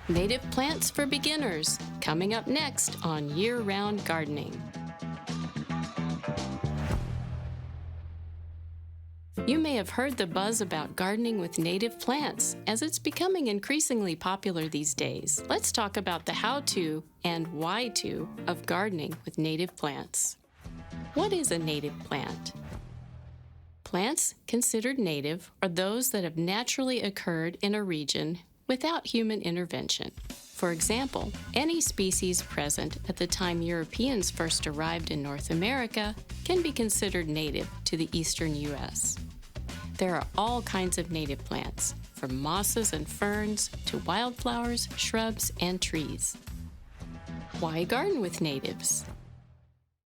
Native plants for beginners, coming up next on Year-Round Gardening. You may have heard the buzz about gardening with native plants, as it's becoming increasingly popular these days. Let's talk about the how-to and why-to of gardening with native plants. What is a native plant? Plants considered native are those that have naturally occurred in a region without human intervention. For example, any species present at the time Europeans first arrived in North America can be considered native to the eastern U.S. There are all kinds of native plants, from mosses and ferns to wildflowers, shrubs, and trees. Why garden with natives?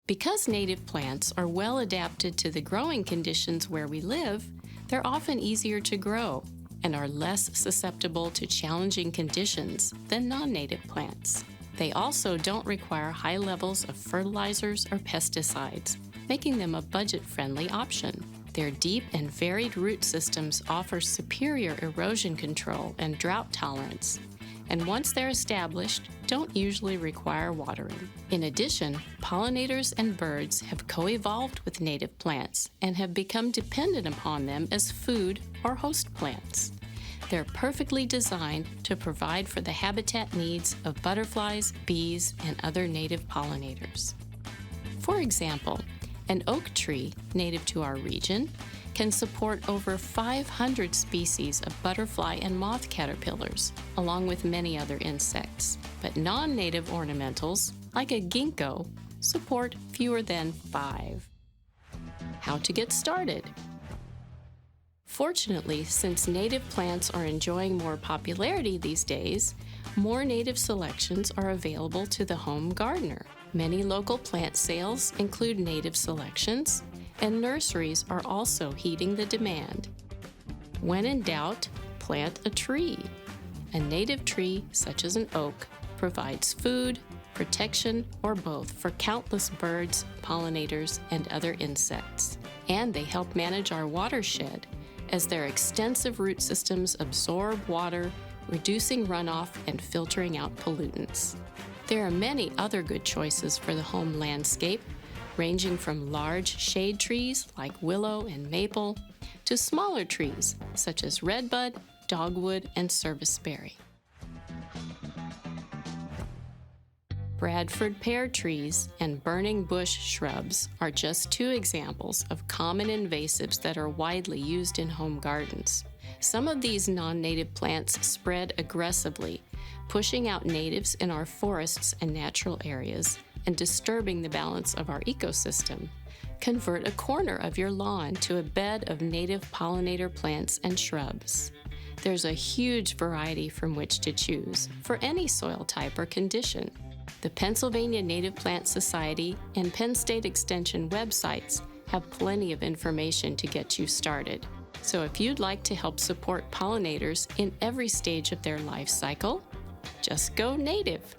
Because native plants are well adapted to the growing conditions where we live, they're often easier to grow and are less susceptible to challenging conditions than non-native plants. They also don't require high levels of fertilizers or pesticides, making them a budget-friendly option. Their deep and varied root systems offer superior erosion control and drought tolerance, and once they're established, don't usually require watering. In addition, pollinators and birds have co-evolved with native plants and have become dependent upon them as food or host plants. They're perfectly designed to provide for the habitat needs of butterflies, bees, and other native pollinators. For example, an oak tree, native to our region, can support over 500 species of butterfly and moth caterpillars, along with many other insects. But non-native ornamentals, like a ginkgo, support fewer than 5. How to get started? Fortunately, since native plants are enjoying more popularity these days, more native selections are available to the home gardener. Many local plant sales include native selections, and nurseries are also heeding the demand. When in doubt, plant a tree. A native tree, such as an oak, provides food, protection, or both for countless birds, pollinators, and other insects. And they help manage our watershed, as their extensive root systems absorb water, reducing runoff and filtering out pollutants. There are many other good choices for the home landscape, ranging from large shade trees like willow and maple to smaller trees such as redbud, dogwood, and serviceberry. Bradford pear trees and burning bush shrubs are just 2 examples of common invasives that are widely used in home gardens. Some of these non-native plants spread aggressively, pushing out natives in our forests and natural areas and disturbing the balance of our ecosystem. Convert a corner of your lawn to a bed of native pollinator plants and shrubs. There's a huge variety from which to choose for any soil type or condition. The Pennsylvania Native Plant Society and Penn State Extension websites have plenty of information to get you started. So if you'd like to help support pollinators in every stage of their life cycle, just go native.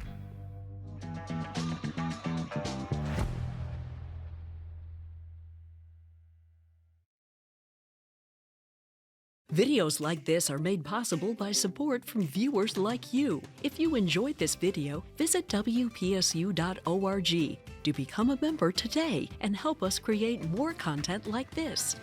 Videos like this are made possible by support from viewers like you. If you enjoyed this video, visit WPSU.org to become a member today and help us create more content like this.